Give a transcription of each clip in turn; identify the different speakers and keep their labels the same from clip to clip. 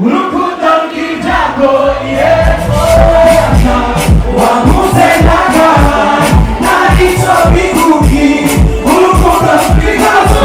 Speaker 1: urukundo rw'ibyago wamuze n'agahari ntacyo bigugi urukundo rw'ibyago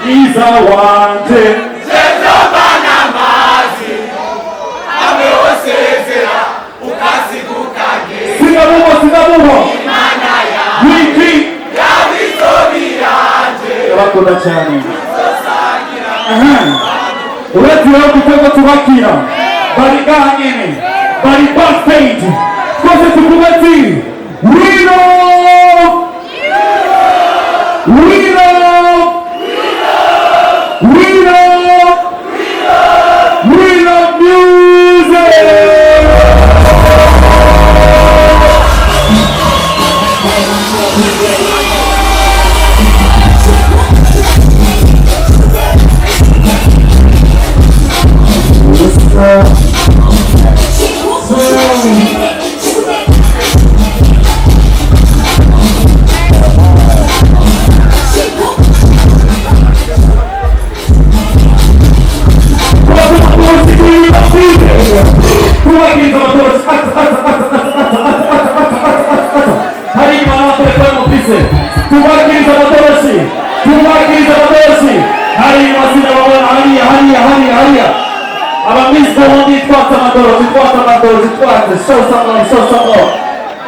Speaker 1: Iza wanje
Speaker 2: Zezobana mazi Ameosezera Ukazigukage
Speaker 1: Singabubo
Speaker 2: Imana ya
Speaker 1: Wiki
Speaker 2: Yabisobiranje
Speaker 1: Yabakoda cyane Uretse yo gutego tubakira bari gahanyene bari backstage twese tukubati We love music!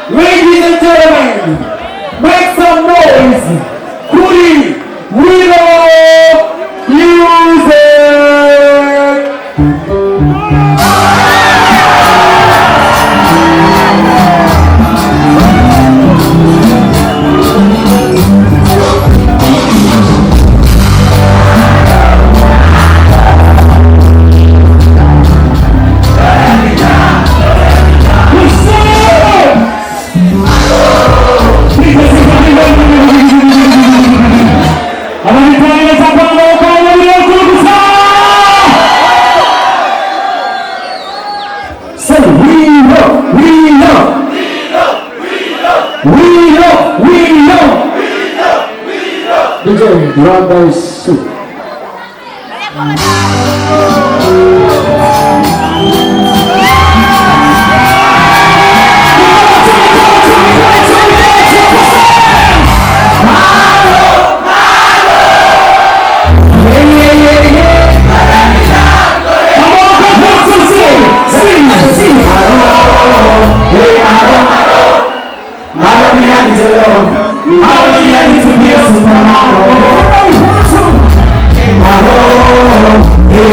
Speaker 1: Ladies and gentlemen, make some noise. Kuri, we love music. DJ Brothers Soup. Hello,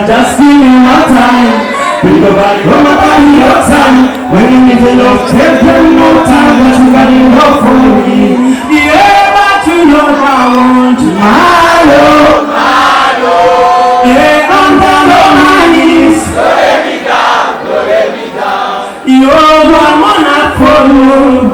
Speaker 1: Just give me more time. Bring your body, come on, body, your time. When you need to love, take them more time. But you got enough for me. Yeah, but you know I want you. Yeah, I'm down on my knees.
Speaker 2: Let me down.
Speaker 1: You're one more night for you.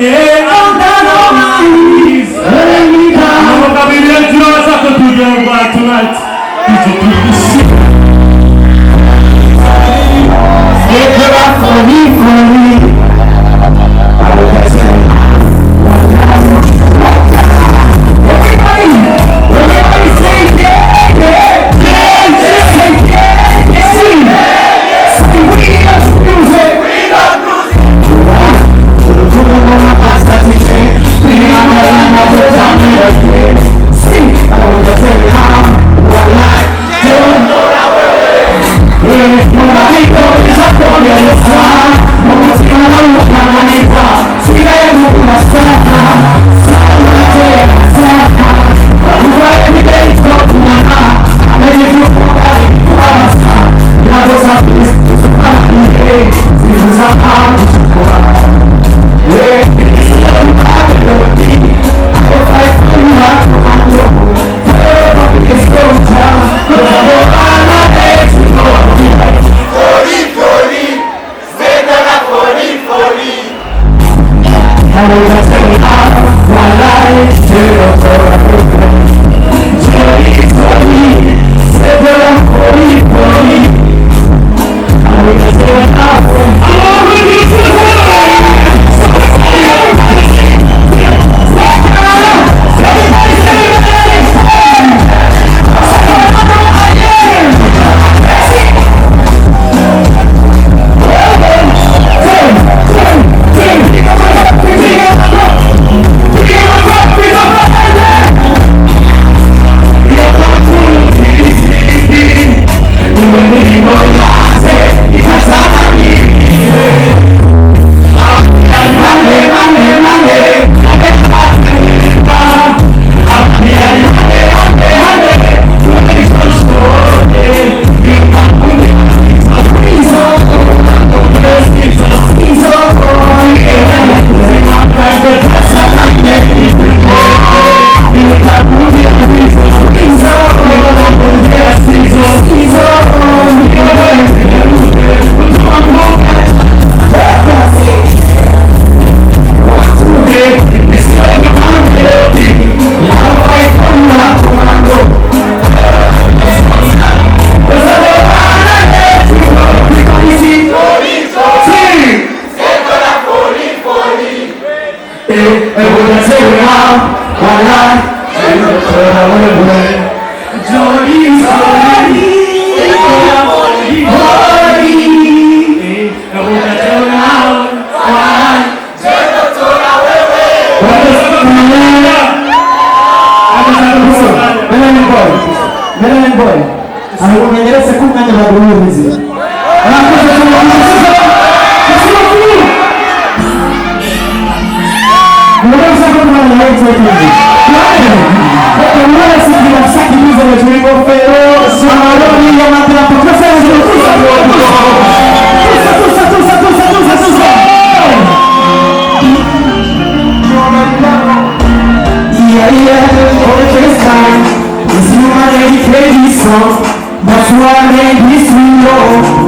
Speaker 1: Yeah, I'm down on my knees. Let me down. I'm gonna be there to us after to get back tonight. Did you do this shit? Take it out for me. Everybody say yeah, yeah, yeah, yeah, sing, sing, we love music. And when I take it out, why not? And the club I went away. Johnny's party. And when I take it out, why not? Melanie boy, anakuongelea sekunde na madhuru hizi. That's why I made this video.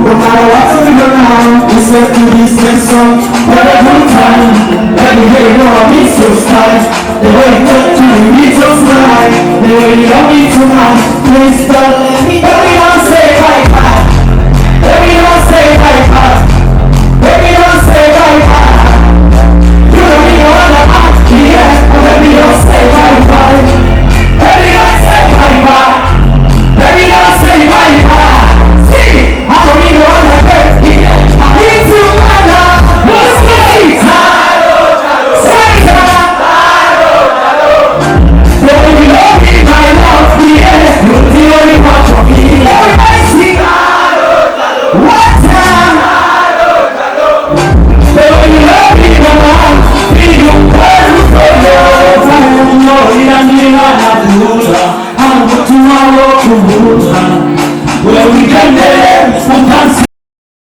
Speaker 1: No matter what's going on, it's left to this next song. Have a good time. Let me hear you know I miss your style. The way you touch me, it's so smile. The way you love me too much. Please don't let me